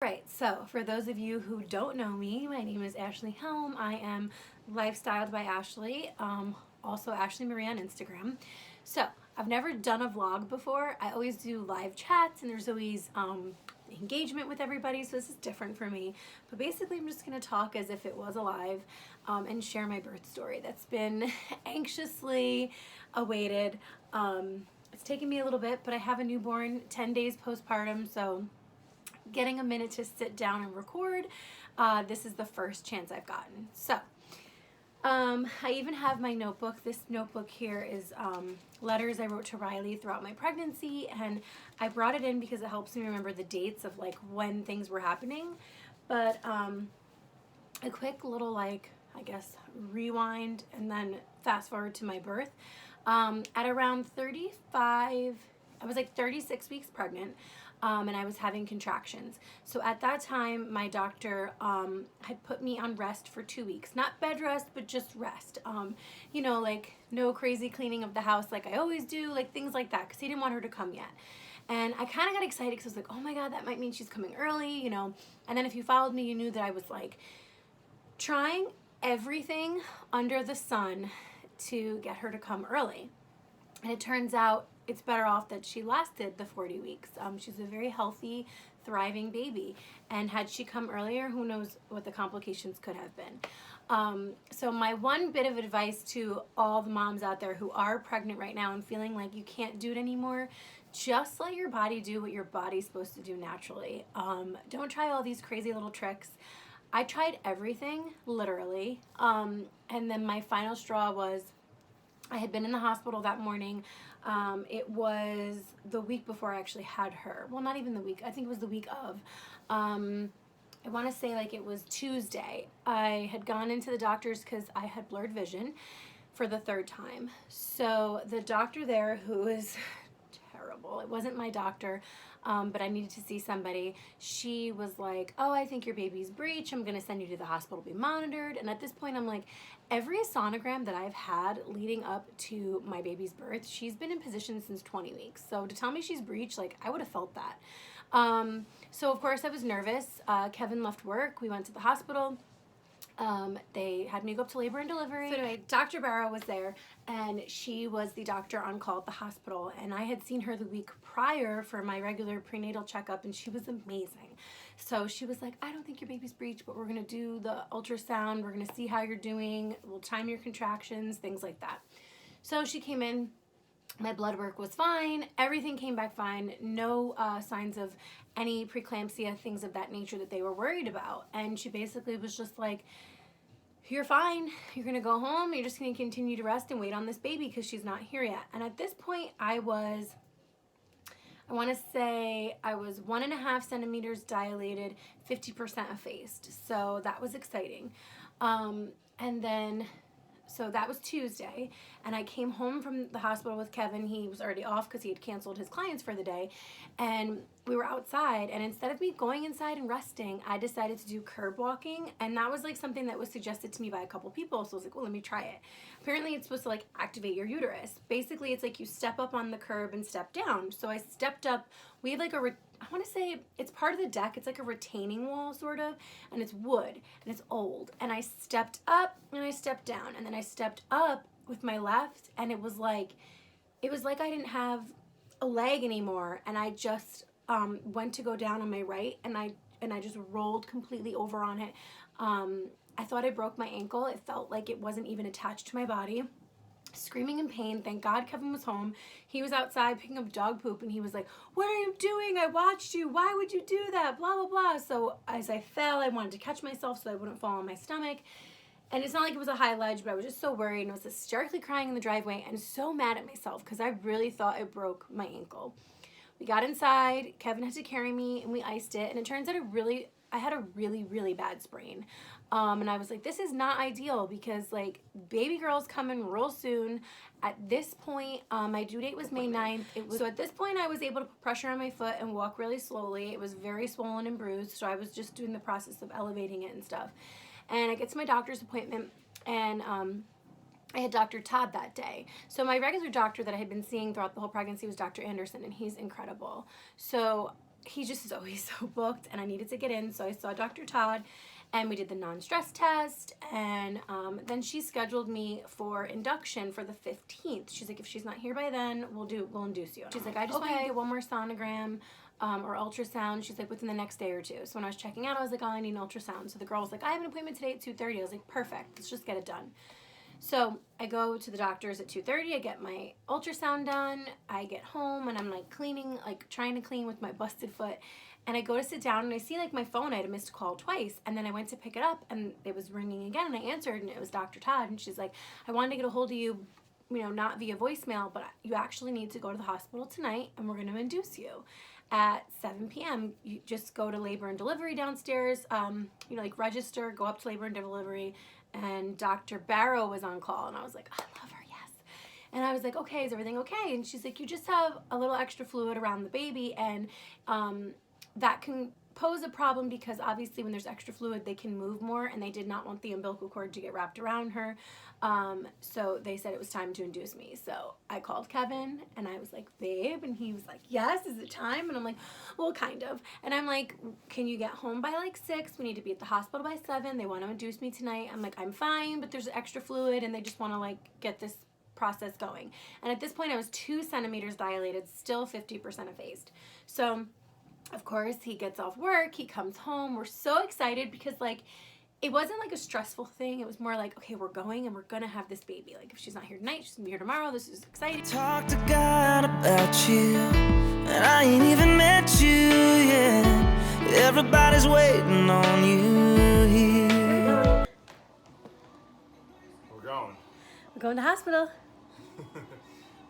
right, so for those of you who don't know me, my name is Ashley Helm. I am Lifestyled by Ashley, also Ashley Marie on Instagram. So I've never done a vlog before. I always do live chats and there's always engagement with everybody, so this is different for me. But basically I'm just going to talk as if it was alive and share my birth story that's been anxiously awaited. It's taken me a little bit, but I have a newborn 10 days postpartum, so getting a minute to sit down and record, this is the first chance I've gotten. So I even have my notebook. This notebook here is letters I wrote to Riley throughout my pregnancy, and I brought it in because it helps me remember the dates of like when things were happening. But a quick little I guess rewind and then fast forward to my birth. At around 35, I was like 36 weeks pregnant. And I was having contractions. So at that time, my doctor had put me on rest for 2 weeks. Not bed rest, but just rest. You know, like no crazy cleaning of the house like I always do, like things like that, because he didn't want her to come yet. And I kind of got excited because I was like, oh my God, that might mean she's coming early, you know. And then if you followed me, you knew that I was like trying everything under the sun to get her to come early. And it turns out it's better off that she lasted the 40 weeks. She's a very healthy, thriving baby. And had she come earlier, who knows what the complications could have been. So my one bit of advice to all the moms out there who are pregnant right now and feeling like you can't do it anymore, just let your body do what your body's supposed to do naturally. Don't try all these crazy little tricks. I tried everything, literally. And then my final straw was I had been in the hospital that morning. It was the week before I actually had her. Well, not even the week. I think it was the week of. I want to say like it was Tuesday. I had gone into the doctor's because I had blurred vision for the third time. So the doctor there, who is terrible, it wasn't my doctor, but I needed to see somebody. She was like, oh, I think your baby's breech. I'm going to send you to the hospital to be monitored. And at this point, I'm like, every sonogram that I've had leading up to my baby's birth, she's been in position since 20 weeks. So to tell me she's breech, like I would have felt that. So of course I was nervous. Kevin left work. We went to the hospital. They had me go up to labor and delivery. So anyway, Dr. Barrow was there, and she was the doctor on call at the hospital, and I had seen her the week prior for my regular prenatal checkup, and she was amazing. So she was like, I don't think your baby's breech, but we're going to do the ultrasound. We're going to see how you're doing. We'll time your contractions, things like that. So she came in. My blood work was fine. Everything came back fine. No signs of any preeclampsia, things of that nature that they were worried about. And she basically was just like, you're fine. You're going to go home. You're just going to continue to rest and wait on this baby because she's not here yet. And at this point, I want to say I was 1.5 centimeters dilated, 50% effaced. So that was exciting. And then so that was Tuesday, and I came home from the hospital with Kevin. He was already off because he had canceled his clients for the day, and we were outside, and instead of me going inside and resting, I decided to do curb walking, and that was like something that was suggested to me by a couple people, so I was like, well, let me try it. Apparently it's supposed to like activate your uterus. Basically, it's like you step up on the curb and step down. So I stepped up. We had like I want to say it's part of the deck. It's like a retaining wall sort of, and it's wood and it's old. And I stepped up and I stepped down, and then I stepped up with my left, and it was like I didn't have a leg anymore, and I just went to go down on my right, and I just rolled completely over on it. I thought I broke my ankle. It felt like it wasn't even attached to my body. Screaming in pain. Thank God Kevin was home. He was outside picking up dog poop, and he was like, what are you doing? I watched you. Why would you do that? Blah, blah, blah. So as I fell, I wanted to catch myself so I wouldn't fall on my stomach. And it's not like it was a high ledge, but I was just so worried, and I was hysterically crying in the driveway and so mad at myself because I really thought I broke my ankle. We got inside. Kevin had to carry me, and we iced it. And it turns out I had a really, really bad sprain. And I was like, this is not ideal because like baby girl's coming real soon. At this point, my due date was May 9th. So at this point I was able to put pressure on my foot and walk really slowly. It was very swollen and bruised. So I was just doing the process of elevating it and stuff. And I get to my doctor's appointment, and I had Dr. Todd that day. So my regular doctor that I had been seeing throughout the whole pregnancy was Dr. Anderson, and he's incredible. So he just is always so booked, and I needed to get in, so I saw Dr. Todd, and we did the non-stress test, and then she scheduled me for induction for the 15th. She's like, if she's not here by then, we'll induce you. She's like, I just want you to get one more sonogram or ultrasound. She's like, within the next day or two. So when I was checking out, I was like, oh, I need an ultrasound. So the girl was like, I have an appointment today at 2:30. I was like, perfect, let's just get it done. So I go to the doctor's at 2:30. I get my ultrasound done. I get home and I'm like cleaning, like trying to clean with my busted foot. And I go to sit down and I see like my phone, I had a missed call twice. And then I went to pick it up and it was ringing again. And I answered and it was Dr. Todd. And she's like, I wanted to get a hold of you, not via voicemail, but you actually need to go to the hospital tonight and we're going to induce you at 7 p.m. You just go to labor and delivery downstairs, like register, go up to labor and delivery. And Dr. Barrow was on call, and I was like, I love her, yes. And I was like, okay, is everything okay? And she's like, you just have a little extra fluid around the baby, and that can pose a problem because obviously when there's extra fluid, they can move more, and they did not want the umbilical cord to get wrapped around her. So they said it was time to induce me. So I called Kevin, and I was like, babe, and he was like, yes, is it time? And I'm like, well, kind of. And I'm like, can you get home by like 6? We need to be at the hospital by 7. They want to induce me tonight. I'm like, I'm fine, but there's extra fluid, and they just want to like get this process going. And at this point, I was 2 centimeters dilated, still 50% effaced. So of course, he gets off work, he comes home. We're so excited because like it wasn't like a stressful thing. It was more like, okay, we're going and we're gonna have this baby. Like if she's not here tonight, she's gonna be here tomorrow. This is exciting. Talk to God about you, and I ain't even met you yet. Everybody's waiting on you here. We're going. We're going to the hospital.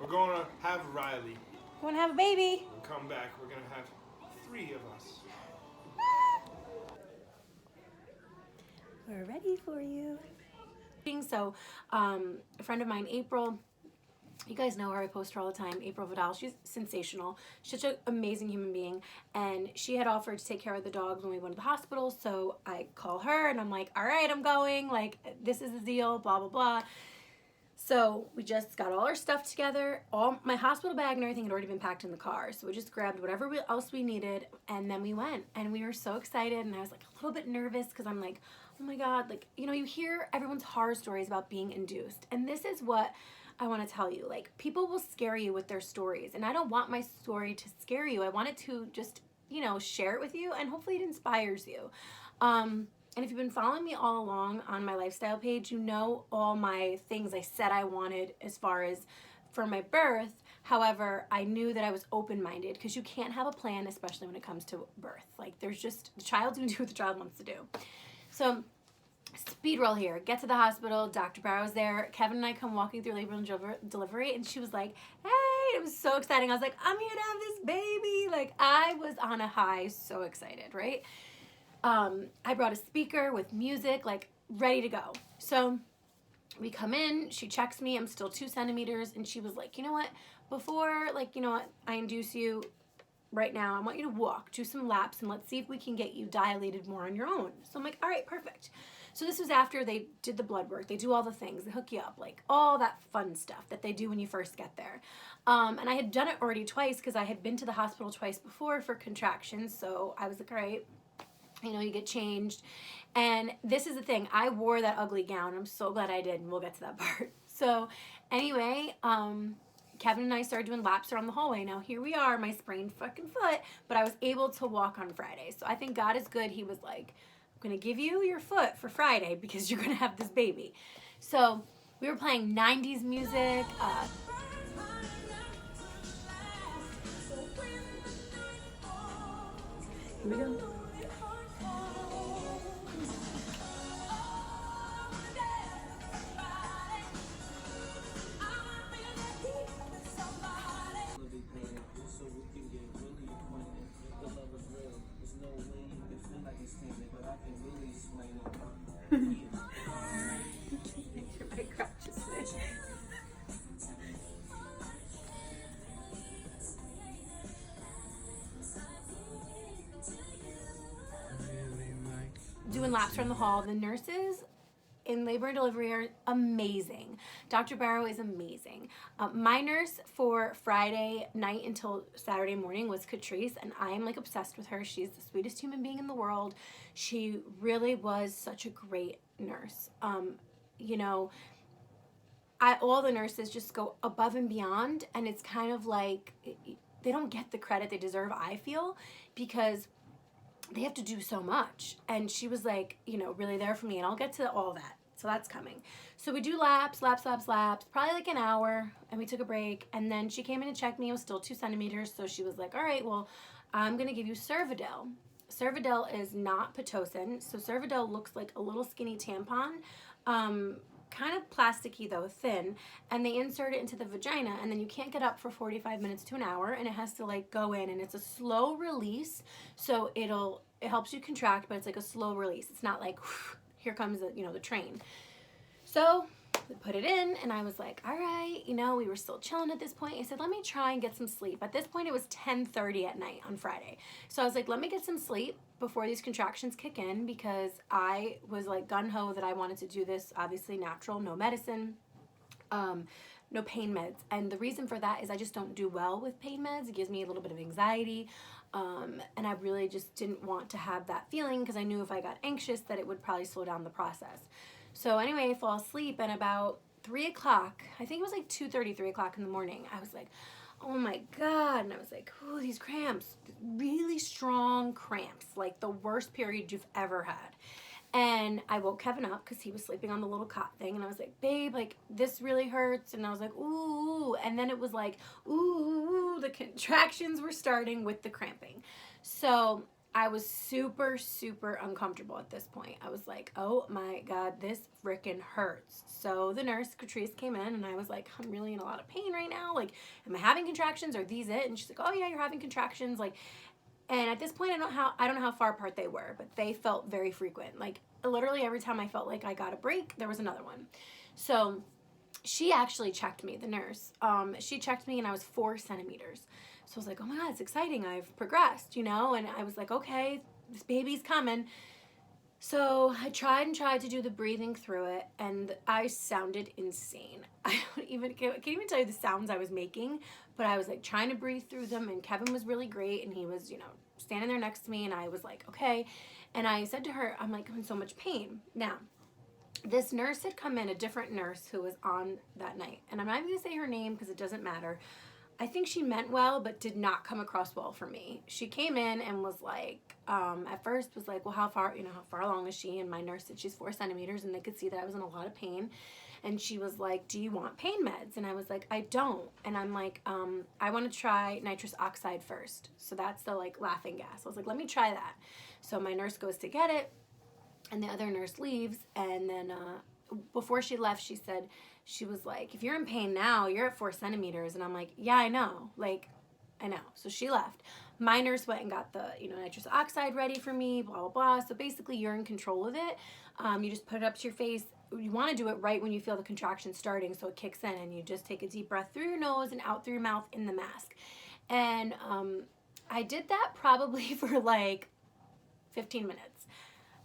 We're going to have Riley. We're gonna have a baby. We'll come back. We're going to have 3 of us. We're ready for you. So, a friend of mine, April, you guys know her, I post her all the time, April Vidal, she's sensational. She's such an amazing human being, and she had offered to take care of the dogs when we went to the hospital, so I call her, and I'm like, all right, I'm going, like, this is the deal, blah, blah, blah. So we just got all our stuff together. All my hospital bag and everything had already been packed in the car. So we just grabbed whatever else we needed, and then we went. And we were so excited, and I was like a little bit nervous because I'm like, oh my God, like, you hear everyone's horror stories about being induced. And this is what I want to tell you. Like, people will scare you with their stories, and I don't want my story to scare you. I want it to just, share it with you, and hopefully it inspires you. And if you've been following me all along on my lifestyle page, you know all my things I said I wanted as far as for my birth. However, I knew that I was open-minded because you can't have a plan, especially when it comes to birth. Like, there's just, the child's going to do what the child wants to do. So, speed roll here. Get to the hospital. Dr. Barrow's there. Kevin and I come walking through labor and delivery, and she was like, hey, it was so exciting. I was like, I'm here to have this baby. Like, I was on a high, so excited, right? I brought a speaker with music, like, ready to go. So we come in, she checks me, I'm still 2 centimeters, and she was like, you know what, before, like, I induce you right now, I want you to walk, do some laps, and let's see if we can get you dilated more on your own. So I'm like, all right, perfect. So this was after they did the blood work, they do all the things, they hook you up, like, all that fun stuff that they do when you first get there. And I had done it already twice because I had been to the hospital twice before for contractions, so I was like, all right, you get changed. And this is the thing, I wore that ugly gown. I'm so glad I did, and we'll get to that part. So anyway, Kevin and I started doing laps around the hallway. Now here we are, my sprained fucking foot, but I was able to walk on Friday. So I think God is good. He was like, I'm going to give you your foot for Friday because you're going to have this baby. So we were playing 90s music. Here we go. Doing laps around the hall. The nurses, in labor and delivery are amazing. Dr. Barrow is amazing. My nurse for Friday night until Saturday morning was Catrice, and I am like obsessed with her. She's the sweetest human being in the world. She really was such a great nurse. You know, all the nurses just go above and beyond, and it's kind of like they don't get the credit they deserve, I feel, because they have to do so much. And she was like, you know, really there for me, and I'll get to all that. So that's coming. So we do laps, probably like an hour, and we took a break, and then she came in and checked me. It was still 2 centimeters, so she was like, all right, well, I'm going to give you Cervidil. Cervidil is not Pitocin, so Cervidil looks like a little skinny tampon, kind of plasticky though, thin, and they insert it into the vagina, and then you can't get up for 45 minutes to an hour, and it has to like go in, and it's a slow release, so it helps you contract, but it's like a slow release. It's not like here comes the train. So we put it in, and I was like, all right, we were still chilling at this point. I said, let me try and get some sleep. At this point, it was 10:30 at night on Friday. So I was like, let me get some sleep before these contractions kick in, because I was like gung-ho that I wanted to do this, obviously natural, no medicine, no pain meds. And the reason for that is I just don't do well with pain meds. It gives me a little bit of anxiety. And I really just didn't want to have that feeling, because I knew if I got anxious that it would probably slow down the process. So anyway, I fall asleep, and about 3 o'clock, I think it was like 2:30, 3 o'clock in the morning, I was like, oh my God. And I was like, oh, these cramps, really strong cramps, like the worst period you've ever had. And I woke Kevin up because he was sleeping on the little cot thing, and I was like, babe, like this really hurts. And I was like, ooh. And then it was like, ooh, the contractions were starting with the cramping. So I was super, super uncomfortable at this point. I was like, oh my God, this freaking hurts. So the nurse, Catrice, came in, and I was like, I'm really in a lot of pain right now. Like, am I having contractions? Are these it? And she's like, oh yeah, you're having contractions. Like, and at this point, I don't know how far apart they were, but they felt very frequent. Like, literally every time I felt like I got a break, there was another one. So she actually checked me, the nurse. She checked me, and I was 4 centimeters. So I was like, oh my God, it's exciting. I've progressed, and I was like, okay, this baby's coming. So I tried to do the breathing through it, and I sounded insane. I can't even tell you the sounds I was making, but I was like trying to breathe through them, and Kevin was really great, and he was, standing there next to me, and I was like, okay. And I said to her, I'm like, I'm in so much pain. Now, this nurse had come in, a different nurse who was on that night, and I'm not even gonna say her name because it doesn't matter. I think she meant well, but did not come across well for me. She came in and was like, at first was like, well, how far along is she? And my nurse said she's 4 centimeters, and they could see that I was in a lot of pain. And she was like, do you want pain meds? And I was like, I don't. And I'm like, I want to try nitrous oxide first. So that's the like laughing gas. I was like, let me try that. So my nurse goes to get it, and the other nurse leaves. And then before she left, she was like, if you're in pain now, you're at 4 centimeters. And I'm like, yeah, I know. Like, I know. So she left. My nurse went and got the, nitrous oxide ready for me, blah, blah, blah. So basically you're in control of it. You just put it up to your face. You want to do it right when you feel the contraction starting, so it kicks in, and you just take a deep breath through your nose and out through your mouth in the mask. And I did that probably for like 15 minutes.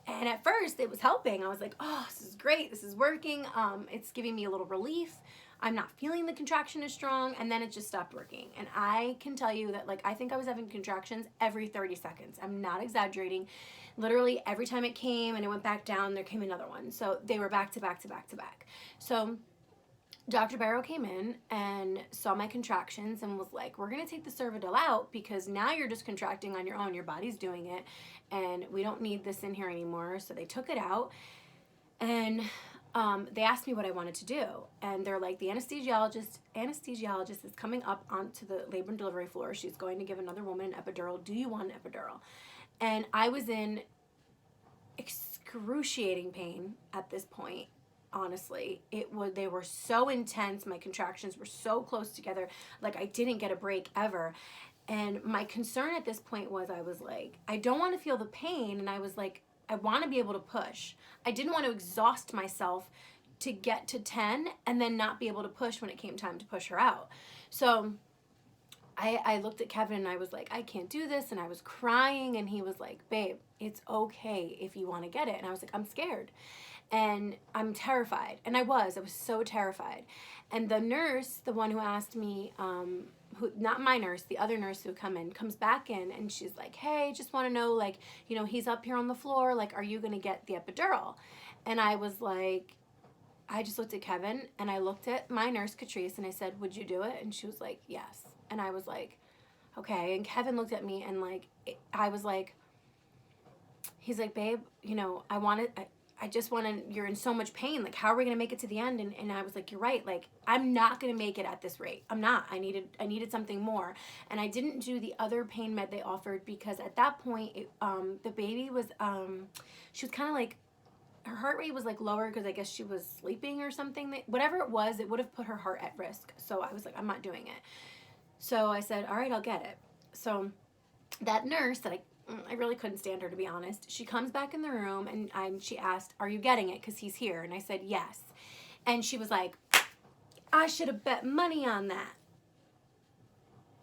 And at first it was helping. I was like, oh, this is great. This is working. It's giving me a little relief. I'm not feeling the contraction as strong. And then it just stopped working. And I can tell you that, like, I think I was having contractions every 30 seconds. I'm not exaggerating. Literally every time it came and it went back down, there came another one. So they were back to back to back to back. So Dr. Barrow came in and saw my contractions and was like, we're going to take the Cervidil out, because now you're just contracting on your own. Your body's doing it, and we don't need this in here anymore. So they took it out, and they asked me what I wanted to do. And they're like, the anesthesiologist is coming up onto the labor and delivery floor. She's going to give another woman an epidural. Do you want an epidural? And I was in excruciating pain at this point. Honestly, they were so intense. My contractions were so close together. Like, I didn't get a break ever. And my concern at this point was, I was like, I don't want to feel the pain. And I was like, I want to be able to push. I didn't want to exhaust myself to get to 10 and then not be able to push when it came time to push her out. So I looked at Kevin and I was like, I can't do this. And I was crying, and he was like, babe, It's okay if you want to get it. And I was like, I'm scared and I'm terrified. And I was so terrified. And the nurse, the one who asked me, who, not my nurse, the other nurse who comes back in, and she's like, hey, just want to know, like, you know, he's up here on the floor, like, are you going to get the epidural? And I was like, I just looked at Kevin, and I looked at my nurse, Catrice, and I said, would you do it? And she was like, yes. And I was like, okay. And Kevin looked at me, and like, I was like, he's like, babe, you know, I just want to, you're in so much pain. Like, how are we going to make it to the end? And I was like, you're right. Like, I'm not going to make it at this rate. I'm not. I needed something more. And I didn't do the other pain med they offered because at that point, the baby was, she was kind of like, her heart rate was like lower because I guess she was sleeping or something. Whatever it was, it would have put her heart at risk. So I was like, I'm not doing it. So I said, all right, I'll get it. So that nurse that I really couldn't stand her, to be honest. She comes back in the room and she asked, are you getting it? Because he's here. And I said, yes. And she was like, I should have bet money on that.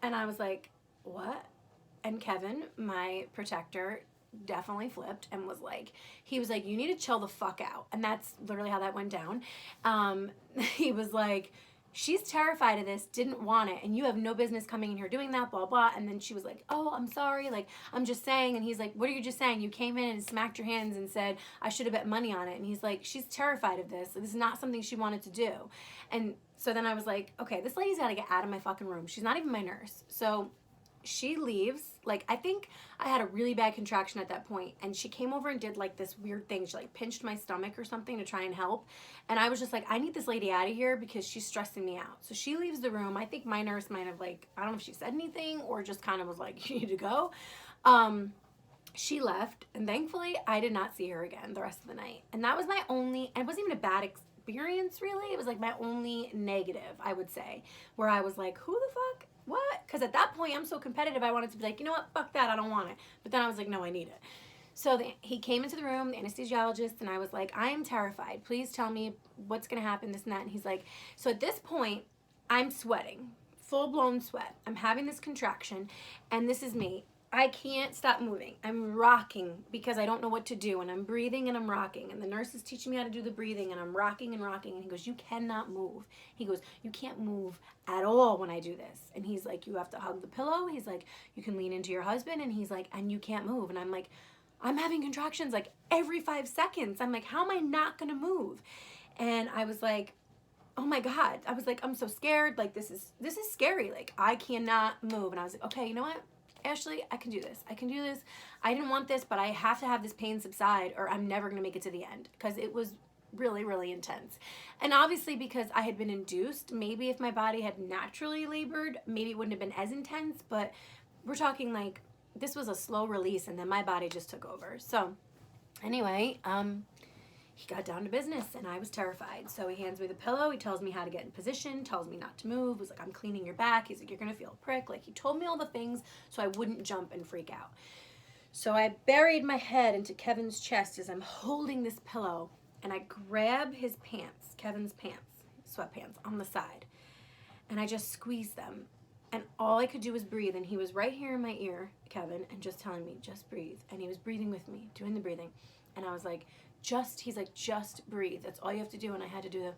And I was like, what? And Kevin, my protector, definitely flipped and was like, he was like, you need to chill the fuck out. And that's literally how that went down. He was like, she's terrified of this, didn't want it, and you have no business coming in here doing that, blah, blah. And then she was like, oh, I'm sorry, like, I'm just saying. And he's like, what are you just saying? You came in and smacked your hands and said, I should have bet money on it. And he's like, she's terrified of this. This is not something she wanted to do. And so then I was like, okay, this lady's got to get out of my fucking room. She's not even my nurse. So she leaves. Like, I think I had a really bad contraction at that point, and she came over and did like this weird thing. She like pinched my stomach or something to try and help, and I was just like, I need this lady out of here because she's stressing me out. So she leaves the room. I think my nurse might have, like, I don't know if she said anything or just kind of was like, you need to go. She left, and thankfully I did not see her again the rest of the night. And that was my only, and it wasn't even a bad experience really. It was like my only negative, I would say, where I was like, who the fuck? What? Because at that point, I'm so competitive, I wanted to be like, you know what, fuck that, I don't want it. But then I was like, no, I need it. So he came into the room, the anesthesiologist, and I was like, I am terrified. Please tell me what's going to happen, this and that. And he's like, so at this point, I'm sweating, full-blown sweat. I'm having this contraction, and this is me. I can't stop moving. I'm rocking because I don't know what to do, and I'm breathing and I'm rocking, and the nurse is teaching me how to do the breathing, and I'm rocking and rocking, and he goes, you cannot move. He goes, you can't move at all when I do this. And he's like, you have to hug the pillow. He's like, you can lean into your husband, and he's like, and you can't move. And I'm like, I'm having contractions like every 5 seconds. I'm like, how am I not gonna move? And I was like, oh my God. I was like, I'm so scared. Like, this is scary. Like, I cannot move. And I was like, okay, you know what? Ashley, I can do this. I can do this. I didn't want this, but I have to have this pain subside or I'm never going to make it to the end because it was really, really intense. And obviously because I had been induced, maybe if my body had naturally labored, maybe it wouldn't have been as intense, but we're talking like this was a slow release and then my body just took over. So anyway, he got down to business and I was terrified. So he hands me the pillow. He tells me how to get in position, tells me not to move. He's like, I'm cleaning your back. He's like, you're going to feel a prick. Like, he told me all the things so I wouldn't jump and freak out. So I buried my head into Kevin's chest as I'm holding this pillow and I grab his pants, Kevin's pants, sweatpants on the side. And I just squeezed them. And all I could do was breathe. And he was right here in my ear, Kevin, and just telling me, just breathe. And he was breathing with me, doing the breathing. And I was like, he's like, just breathe. That's all you have to do. And I had to do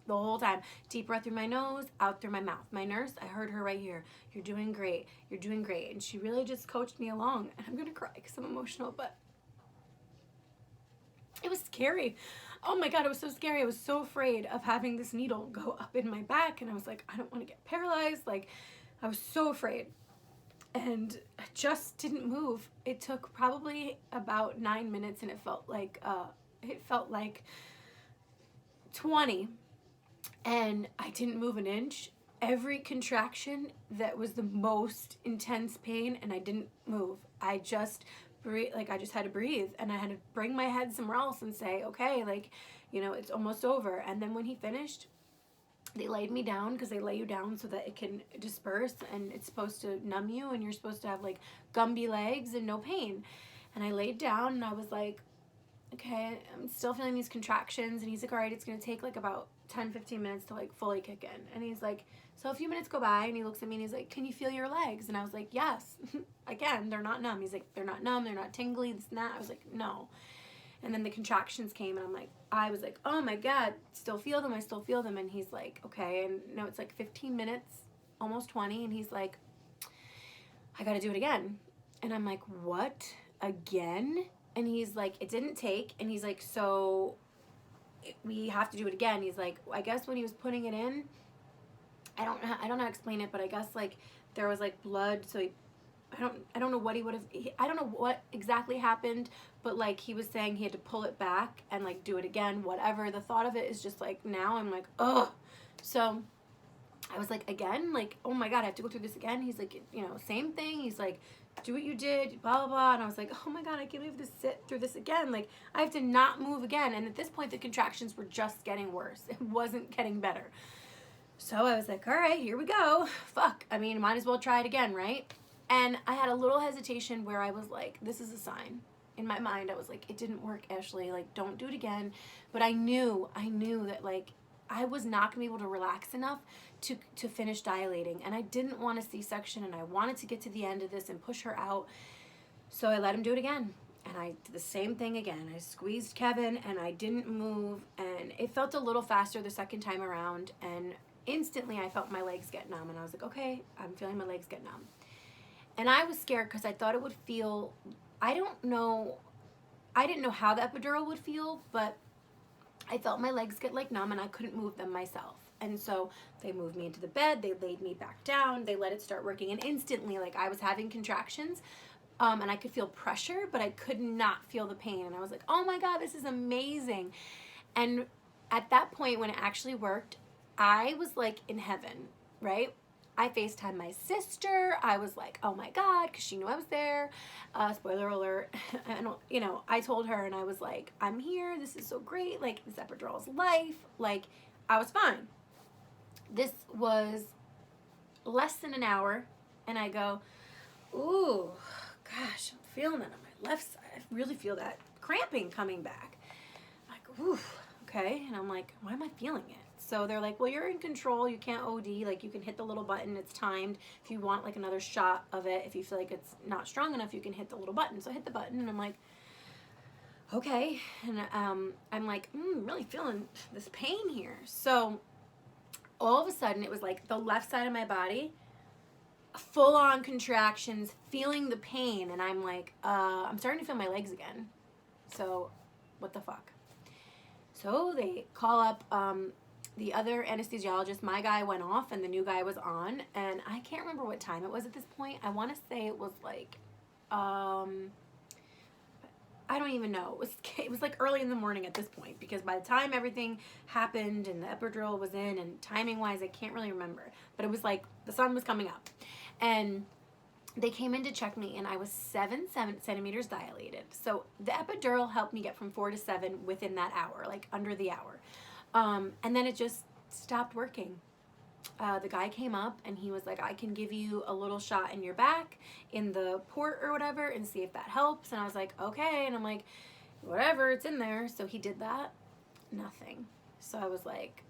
the whole time. Deep breath through my nose, out through my mouth. My nurse, I heard her right here. You're doing great. You're doing great. And she really just coached me along. And I'm going to cry because I'm emotional, but it was scary. Oh my God, it was so scary. I was so afraid of having this needle go up in my back. And I was like, I don't want to get paralyzed. Like, I was so afraid. And I just didn't move. It took probably about 9 minutes and it felt like 20. And I didn't move an inch. Every contraction that was the most intense pain and I didn't move. I just breathe, like I just had to breathe and I had to bring my head somewhere else and say, okay, like, you know, it's almost over. And then when he finished, they laid me down because they lay you down so that it can disperse and it's supposed to numb you and you're supposed to have like Gumby legs and no pain. And I laid down and I was like, okay, I'm still feeling these contractions. And he's like, all right, it's going to take like about 10-15 minutes to like fully kick in. And he's like, so a few minutes go by, and he looks at me and he's like, can you feel your legs? And I was like, yes. Again, they're not numb. He's like, they're not numb, they're not tingly, this and that. I was like, no. And then the contractions came, and I was like, oh my God, still feel them, I still feel them. And he's like, okay. And no, it's like 15 minutes, almost 20. And he's like, I got to do it again. And I'm like, what? Again? And he's like, it didn't take. And he's like, so we have to do it again. He's like, I guess when he was putting it in, I don't know how to explain it, but I guess like there was like blood, so I don't know what he would have, I don't know what exactly happened, but like he was saying he had to pull it back and like do it again, whatever. The thought of it is just like, now I'm like, ugh. So I was like, again, like, oh my God, I have to go through this again. He's like, you know, same thing. He's like, do what you did, blah, blah, blah. And I was like, oh my God, I can't believe this, sit through this again. Like, I have to not move again. And at this point, the contractions were just getting worse. It wasn't getting better. So I was like, all right, here we go. Fuck. I mean, might as well try it again, right? And I had a little hesitation where I was like, this is a sign. In my mind, I was like, it didn't work, Ashley. Like, don't do it again. But I knew that, like, I was not going to be able to relax enough to finish dilating. And I didn't want a C-section, and I wanted to get to the end of this and push her out. So I let him do it again. And I did the same thing again. I squeezed Kevin, and I didn't move. And it felt a little faster the second time around. And instantly, I felt my legs get numb. And I was like, okay, I'm feeling my legs get numb. And I was scared because I thought it would feel, I didn't know how the epidural would feel, but I felt my legs get like numb and I couldn't move them myself. And so they moved me into the bed, they laid me back down, they let it start working, and instantly, like, I was having contractions, and I could feel pressure, but I could not feel the pain. And I was like, oh my God, this is amazing. And at that point, when it actually worked, I was like in heaven, right? I FaceTimed my sister. I was like, oh my God, because she knew I was there. Spoiler alert. I told her, and I was like, I'm here. This is so great. Like, this epidural is life. Like, I was fine. This was less than an hour, and I go, ooh, gosh, I'm feeling it on my left side. I really feel that cramping coming back. I'm like, ooh, okay. And I'm like, why am I feeling it? So they're like, well, you're in control. You can't OD. Like, you can hit the little button. It's timed. If you want, like, another shot of it, if you feel like it's not strong enough, you can hit the little button. So I hit the button, and I'm like, okay. And I'm like, really feeling this pain here. So all of a sudden, it was like the left side of my body, full-on contractions, feeling the pain. And I'm like, I'm starting to feel my legs again. So what the fuck? So they call up the other anesthesiologist. My guy went off and the new guy was on, and I can't remember what time it was at this point. I want to say it was like, I don't even know. It was like early in the morning at this point, because by the time everything happened and the epidural was in, and timing wise, I can't really remember, but it was like the sun was coming up, and they came in to check me, and I was 7 centimeters dilated. So the epidural helped me get from 4 to 7 within that hour, like under the hour. And then it just stopped working. The guy came up and he was like, I can give you a little shot in your back in the port or whatever and see if that helps. And I was like, okay. And I'm like, whatever, it's in there. So he did that. Nothing. So I was like,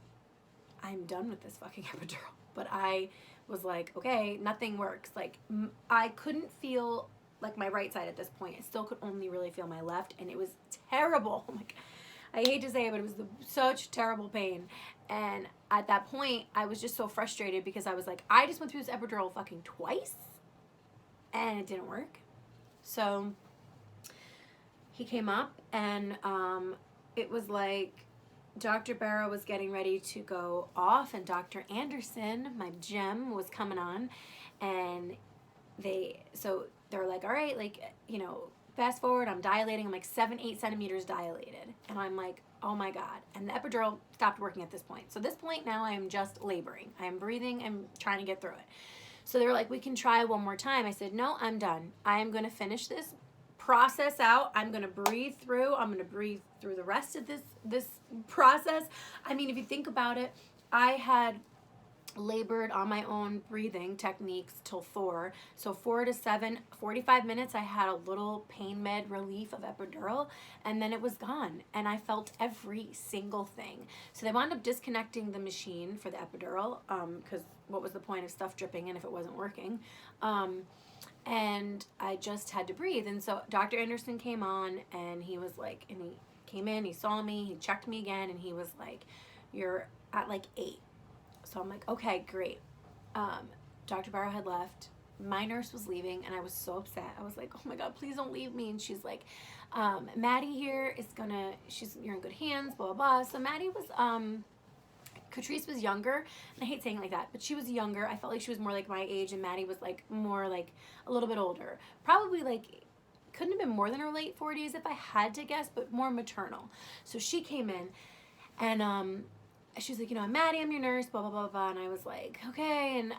I'm done with this fucking epidural. But I was like, okay, nothing works. Like, I couldn't feel like my right side at this point. I still could only really feel my left, and it was terrible. Like, I hate to say it, but it was such terrible pain. And at that point, I was just so frustrated because I was like, I just went through this epidural fucking twice, and it didn't work. So he came up, and it was like Dr. Barrow was getting ready to go off, and Dr. Anderson, my gem, was coming on, and they're like, all right, like, fast forward, I'm dilating. I'm like 7-8 centimeters dilated. And I'm like, oh my God. And the epidural stopped working at this point. So this point now I am just laboring. I am breathing and trying to get through it. So they were like, we can try one more time. I said, no, I'm done. I am going to finish this process out. I'm going to breathe through. I'm going to breathe through the rest of this process. I mean, if you think about it, I had labored on my own breathing techniques till 4. So 4 to 7, 45 minutes, I had a little pain med relief of epidural, and then it was gone. And I felt every single thing. So they wound up disconnecting the machine for the epidural, because what was the point of stuff dripping in if it wasn't working? And I just had to breathe. And so Dr. Anderson came on, and he was like, and he came in, he saw me, he checked me again, and he was like, you're at like 8. So I'm like, okay, great. Dr. Barrow had left. My nurse was leaving, and I was so upset. I was like, oh my God, please don't leave me. And she's like, Maddie here is gonna, you're in good hands, blah, blah, blah. So Maddie was, Catrice was younger, and I hate saying it like that, but she was younger. I felt like she was more like my age, and Maddie was like more like a little bit older. Probably like, couldn't have been more than her late 40s if I had to guess, but more maternal. So she came in, and she was like, you know, I'm Maddie, I'm your nurse, blah, blah, blah, blah. And I was like, okay. And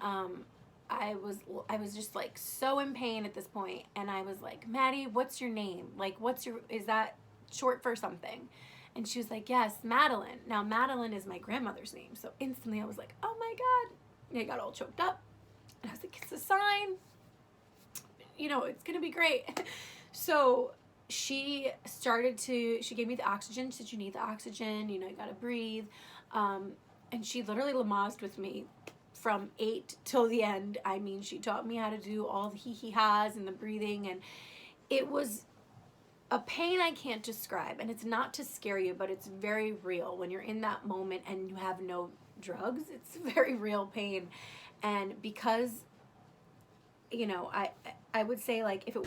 I was just like so in pain at this point. And I was like, Maddie, what's your name? Like, is that short for something? And she was like, yes, Madeline. Now, Madeline is my grandmother's name. So instantly I was like, oh my God. And I got all choked up. And I was like, it's a sign. You know, it's going to be great. So she gave me the oxygen. She said, you need the oxygen. You know, you got to breathe. And she literally Lamassed with me from 8 till the end. I mean, she taught me how to do all the hee-hee-ha's and the breathing, and it was a pain I can't describe. And it's not to scare you, but it's very real when you're in that moment and you have no drugs. It's very real pain. And because, you know, I would say, like, if it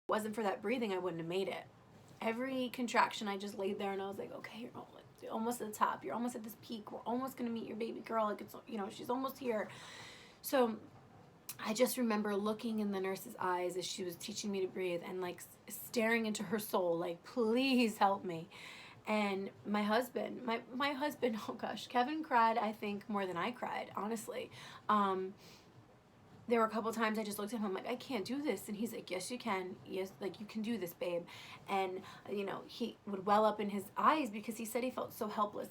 wasn't for that breathing, I wouldn't have made it. Every contraction, I just laid there and I was like, okay, you're almost at the top. You're almost at this peak. We're almost going to meet your baby girl. Like, it's, you know, she's almost here. So I just remember looking in the nurse's eyes as she was teaching me to breathe and like staring into her soul, like, please help me. And my husband, my husband, oh gosh, Kevin cried, I think, more than I cried, honestly. There were a couple times I just looked at him, I'm like, I can't do this. And he's like, yes, you can. Yes, like, you can do this, babe. And, you know, he would well up in his eyes because he said he felt so helpless.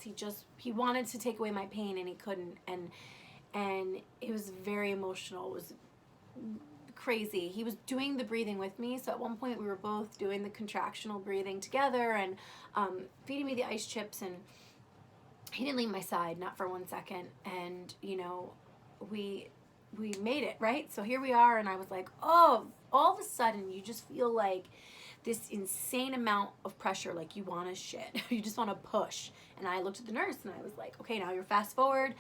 He wanted to take away my pain and he couldn't. And it was very emotional. It was crazy. He was doing the breathing with me. So at one point we were both doing the contractional breathing together and feeding me the ice chips. And he didn't leave my side, not for 1 second. And, you know, we made it, right? So here we are, and I was like, oh, all of a sudden you just feel like this insane amount of pressure, like you want to shit. You just want to push. And I looked at the nurse and I was like, okay, now you're fast forward.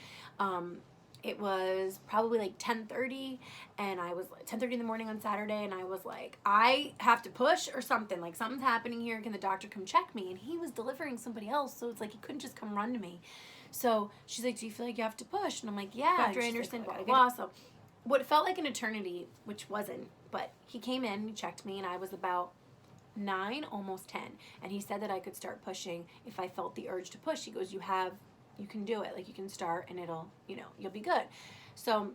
It was probably like 10:30, and I was like 10:30 in the morning on Saturday, and I was like, I have to push or something. Like, something's happening here. Can the doctor come check me? And he was delivering somebody else, so it's like he couldn't just come run to me. So she's like, do you feel like you have to push? And I'm like, yeah. Dr. Anderson, blah, blah, blah. So what felt like an eternity, which wasn't, but he came in, he checked me, and I was about 9, almost 10. And he said that I could start pushing if I felt the urge to push. He goes, you can do it. Like, you can start and it'll, you know, you'll be good. So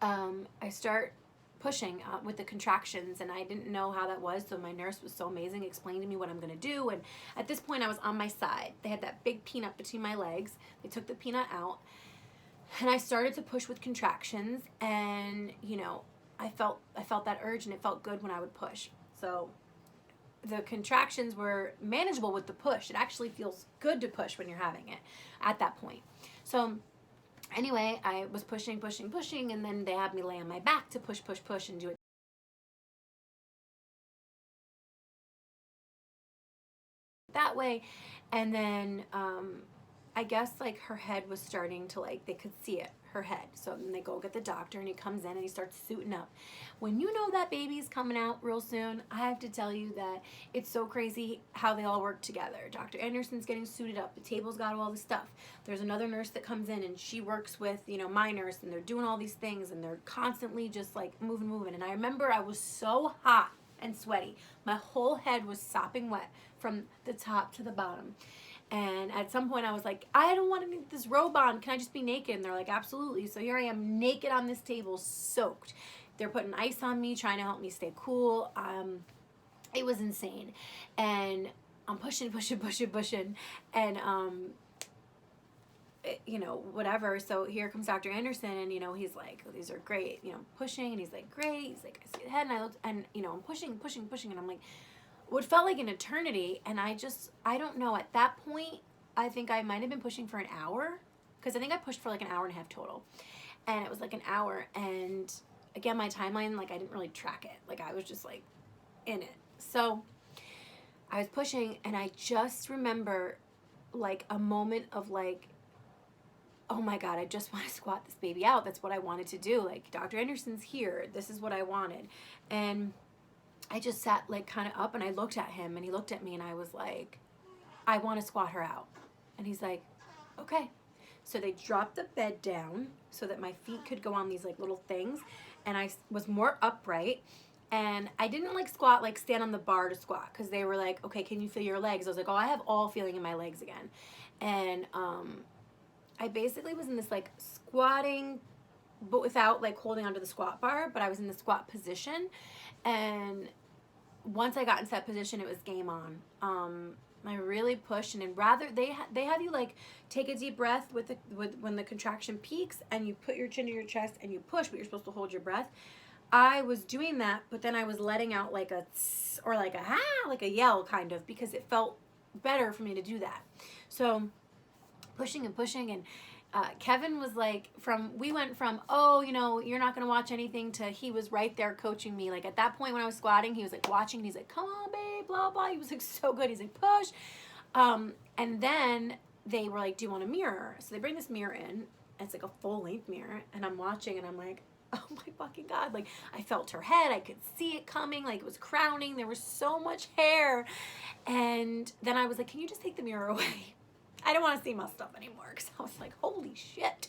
I start pushing with the contractions, and I didn't know how that was. So my nurse was so amazing, explained to me what I'm going to do. And at this point I was on my side. They had that big peanut between my legs. They took the peanut out, and I started to push with contractions, and, you know, I felt that urge, and it felt good when I would push. So the contractions were manageable with the push. It actually feels good to push when you're having it at that point. So anyway, I was pushing, and then they had me lay on my back to push, and do it that way. And then I guess like her head was starting to like, they could see it, her head. So then they go get the doctor and he comes in and he starts suiting up. When you know that baby's coming out real soon, I have to tell you that it's so crazy how they all work together. Dr. Anderson's getting suited up. The table's got all this stuff. There's another nurse that comes in and she works with, you know, my nurse, and they're doing all these things and they're constantly just like moving. And I remember I was so hot and sweaty. My whole head was sopping wet from the top to the bottom. And at some point I was like, I don't want to need this robe on. Can I just be naked? And they're like, absolutely. So here I am naked on this table, soaked. They're putting ice on me, trying to help me stay cool. It was insane. And I'm pushing. And, you know, whatever. So here comes Dr. Anderson, and, you know, he's like, oh, these are great, you know, pushing. And he's like, great. He's like, I see the head. And I looked, and, you know, I'm pushing. And I'm like, what felt like an eternity. And I don't know, at that point, I think I might have been pushing for an hour, because I think I pushed for like an hour and a half total. And it was like an hour. And again, my timeline, like I didn't really track it. Like I was just like in it. So I was pushing, and I just remember like a moment of like, oh my God, I just want to squat this baby out. That's what I wanted to do. Like, Dr. Anderson's here. This is what I wanted. And I just sat like kind of up, and I looked at him, and he looked at me, and I was like, I want to squat her out. And he's like, okay. So they dropped the bed down so that my feet could go on these like little things, and I was more upright. And I didn't like squat, like stand on the bar to squat, because they were like, okay, can you feel your legs? I was like, oh, I have all feeling in my legs again. And I basically was in this like squatting, but without like holding onto the squat bar, but I was in the squat position. And once I got into that position, it was game on. I really pushed, and then rather they have you like take a deep breath with when the contraction peaks, and you put your chin to your chest and you push, but you're supposed to hold your breath. I was doing that, but then I was letting out like a tss, or like a ha, like a yell kind of, because it felt better for me to do that. So pushing, and Kevin was like, we went from, oh, you know, you're not going to watch anything, to he was right there coaching me. Like at that point when I was squatting, he was like watching, and he's like, come on, babe, blah, blah. He was like so good. He's like, push. And then they were like, do you want a mirror? So they bring this mirror in. It's like a full length mirror, and I'm watching, and I'm like, oh my fucking God. Like I felt her head. I could see it coming. Like it was crowning. There was so much hair. And then I was like, can you just take the mirror away? I don't want to see my stuff anymore, because I was like, holy shit.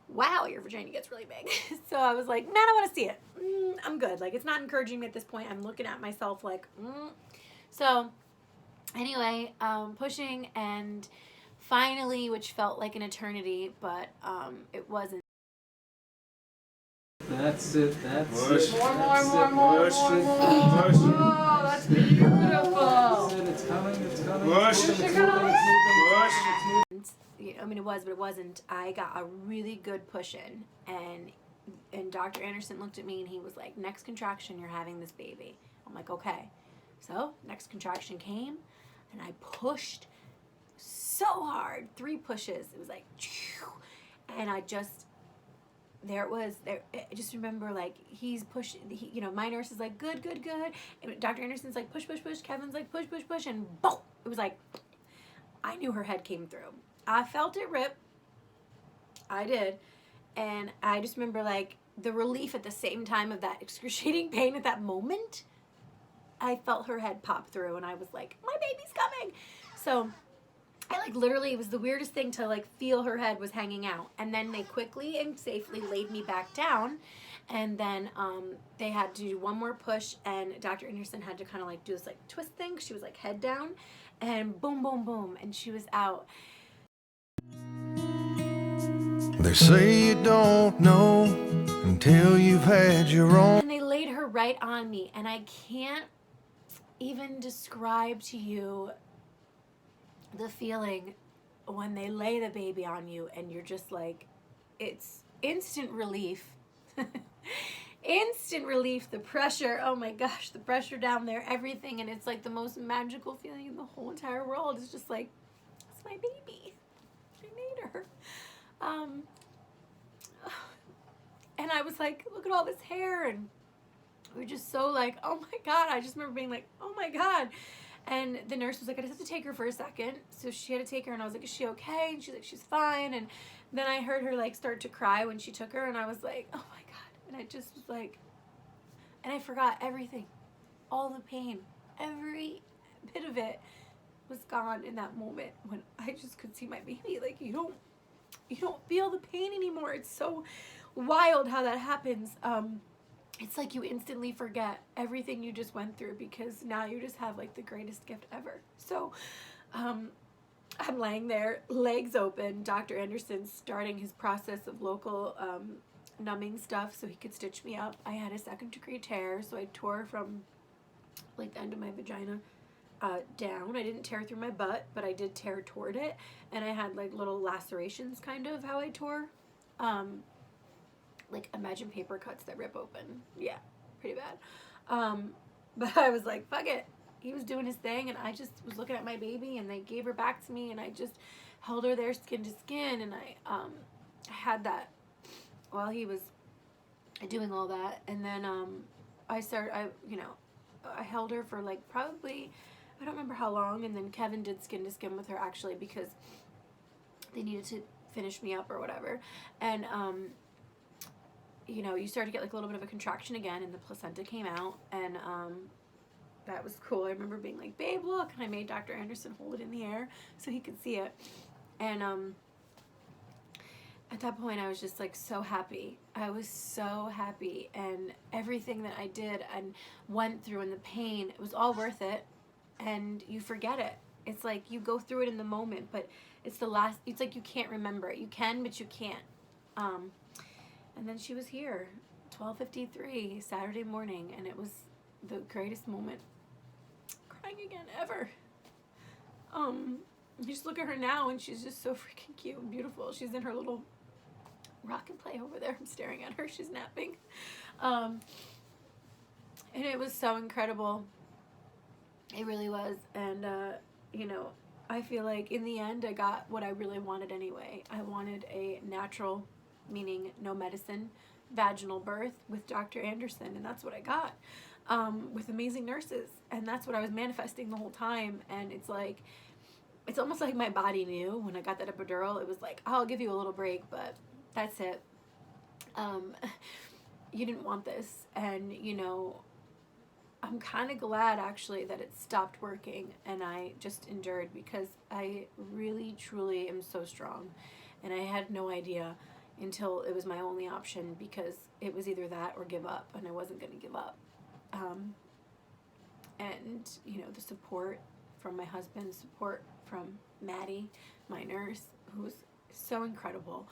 Wow, your vagina gets really big. So I was like, man, I want to see it. I'm good. Like, it's not encouraging me at this point. I'm looking at myself like, So anyway, pushing, and finally, which felt like an eternity, but it wasn't. That's it. Push. More. Push. Oh, that's beautiful. That's it. It's coming. Push. It's moving. I mean, it was, but it wasn't. I got a really good push in, and Dr. Anderson looked at me, and he was like, next contraction, you're having this baby. I'm like, okay. So next contraction came, and I pushed so hard, 3 pushes. It was like, and I just, I just remember like he's pushing, you know, my nurse is like, good. And Dr. Anderson's like, push. Kevin's like, push. And boom, it was like, I knew her head came through. I felt it rip. I did. And I just remember like the relief at the same time of that excruciating pain at that moment. I felt her head pop through, and I was like, my baby's coming. So I like literally, it was the weirdest thing to like feel her head was hanging out. And then they quickly and safely laid me back down. And then they had to do one more push, and Dr. Anderson had to kind of like do this like twist thing. She was like head down, and boom, and she was out. They say you don't know until you've had your own. And they laid her right on me, and I can't even describe to you the feeling when they lay the baby on you, and you're just like, it's instant relief. Instant relief. The pressure, oh my gosh, the pressure down there, everything, and it's like the most magical feeling in the whole entire world. It's just like, it's my baby. I made her. And I was like, look at all this hair, and we were just so like, oh my God. I just remember being like, oh my God. And the nurse was like, I just have to take her for a second. So she had to take her, and I was like, is she okay? And she's like, she's fine. And then I heard her like start to cry when she took her, and I was like, oh my God. And I just was like, and I forgot everything, all the pain, every bit of it was gone in that moment when I just could see my baby. Like, you don't feel the pain anymore. It's so wild how that happens. It's like you instantly forget everything you just went through because now you just have like the greatest gift ever. So I'm laying there, legs open. Dr. Anderson's starting his process of local numbing stuff so he could stitch me up. I had a 2nd-degree tear, so I tore from like the end of my vagina down. I didn't tear through my butt, but I did tear toward it, and I had like little lacerations, kind of how I tore. Like, imagine paper cuts that rip open. Yeah, pretty bad. But I was like, fuck it. He was doing his thing, and I just was looking at my baby, and they gave her back to me, and I just held her there skin to skin, and I had that while he was doing all that. And then I held her for like probably, I don't remember how long, and then Kevin did skin to skin with her actually because they needed to finish me up or whatever. And you start to get like a little bit of a contraction again, and the placenta came out, and that was cool. I remember being like, babe, look, and I made Dr. Anderson hold it in the air so he could see it. And at that point I was just like so happy. I was so happy, and everything that I did and went through, and the pain, it was all worth it. And you forget it. It's like you go through it in the moment, but it's like you can't remember it. You can, but you can't. And then she was here, 12:53 Saturday morning, and it was the greatest moment. Crying again ever. You just look at her now, and she's just so freaking cute and beautiful. She's in her little rock and play over there. I'm staring at her. She's napping. And it was so incredible. It really was. And, I feel like in the end I got what I really wanted anyway. I wanted a natural, meaning no medicine, vaginal birth with Dr. Anderson, and that's what I got, with amazing nurses. And that's what I was manifesting the whole time. And it's like, it's almost like my body knew when I got that epidural. It was like, oh, I'll give you a little break, but that's it. You didn't want this. And, I'm kind of glad actually that it stopped working and I just endured, because I really, truly am so strong. And I had no idea until it was my only option, because it was either that or give up, and I wasn't going to give up. And, the support from my husband, support from Maddie, my nurse, who was so incredible.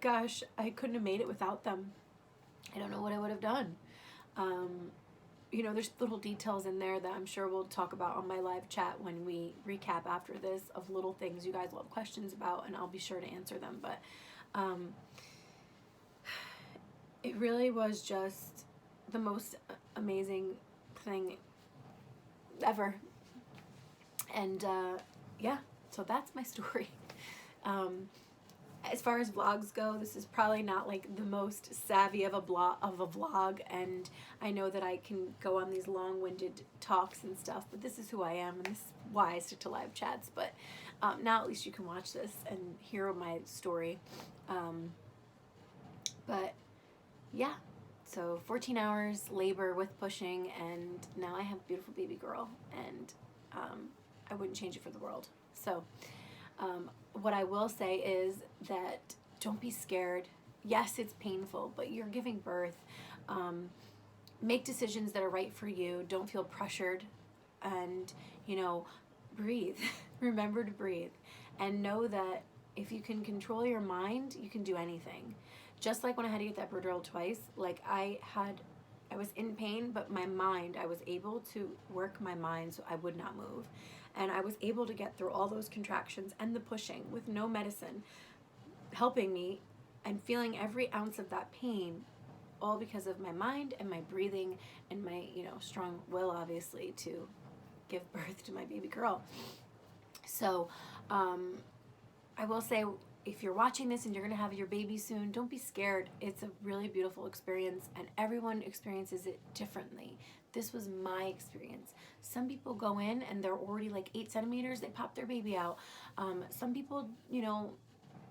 Gosh, I couldn't have made it without them. I don't know what I would have done. There's little details in there that I'm sure we'll talk about on my live chat when we recap after this, of little things you guys will have questions about, and I'll be sure to answer them. But it really was just the most amazing thing ever. And so that's my story. As far as vlogs go, this is probably not like the most savvy of a vlog, and I know that I can go on these long-winded talks and stuff, but this is who I am, and this is why I stick to live chats. But now at least you can watch this and hear my story. But yeah, so 14 hours labor with pushing, and now I have a beautiful baby girl, and I wouldn't change it for the world. So what I will say is that don't be scared. Yes, it's painful, but you're giving birth. Make decisions that are right for you. Don't feel pressured, and breathe. Remember to breathe, and know that if you can control your mind, you can do anything. Just like when I had to get that epidural twice, like I was in pain, but my mind, I was able to work my mind so I would not move. And I was able to get through all those contractions and the pushing with no medicine helping me, and feeling every ounce of that pain, all because of my mind and my breathing and my, strong will, obviously, to give birth to my baby girl. So I will say, if you're watching this and you're gonna have your baby soon, don't be scared. It's a really beautiful experience, and everyone experiences it differently. This was my experience. Some people go in and they're already like 8 centimeters, they pop their baby out. Some people, you know,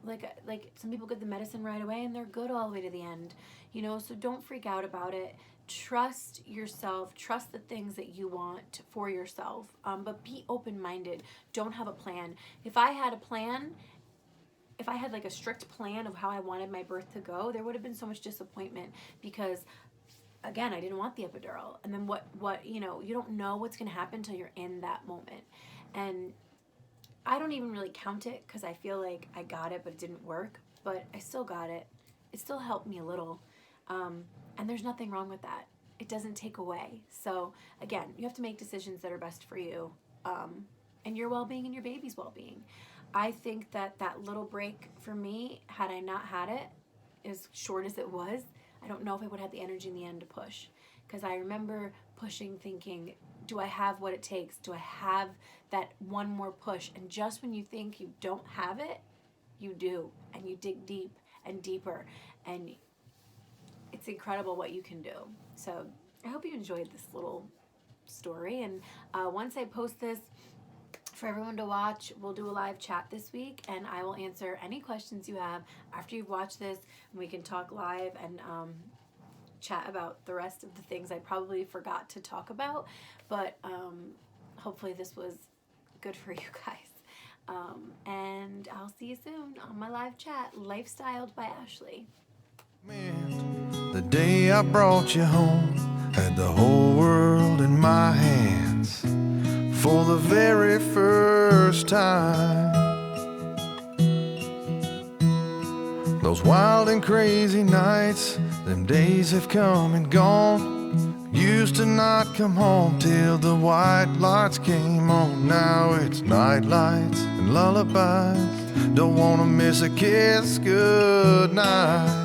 like some people get the medicine right away and they're good all the way to the end, you know. So don't freak out about it. Trust yourself, trust the things that you want for yourself, but be open-minded. Don't have a plan. If I had a plan, if I had like a strict plan of how I wanted my birth to go, there would have been so much disappointment, because again, I didn't want the epidural. And then what you know, you don't know what's going to happen until you're in that moment. And I don't even really count it, because I feel like I got it but it didn't work, but I still got it. It still helped me a little, and there's nothing wrong with that. It doesn't take away. So again, you have to make decisions that are best for you, and your well-being and your baby's well-being. I think that that little break for me, had I not had it, as short as it was, I don't know if I would have the energy in the end to push, because I remember pushing, thinking, do I have what it takes? Do I have that one more push? And just when you think you don't have it, you do, and you dig deep and deeper, and it's incredible what you can do. So I hope you enjoyed this little story, and once I post this for everyone to watch, we'll do a live chat this week, and I will answer any questions you have after you've watched this, and we can talk live and chat about the rest of the things I probably forgot to talk about, but hopefully this was good for you guys. And I'll see you soon on my live chat, Lifestyled by Ashley. The day I brought you home, had the whole world in my hands for the very first time. Those wild and crazy nights, them days have come and gone. Used to not come home till the white lights came on. Now it's night lights and lullabies. Don't wanna miss a kiss goodnight.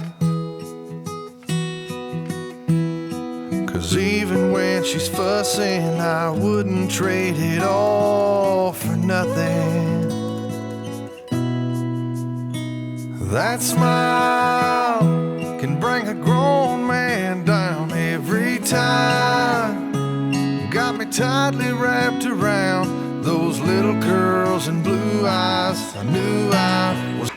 'Cause even when she's fussing, I wouldn't trade it all for nothing. That smile can bring a grown man down every time. Got me tightly wrapped around those little curls and blue eyes. I knew I was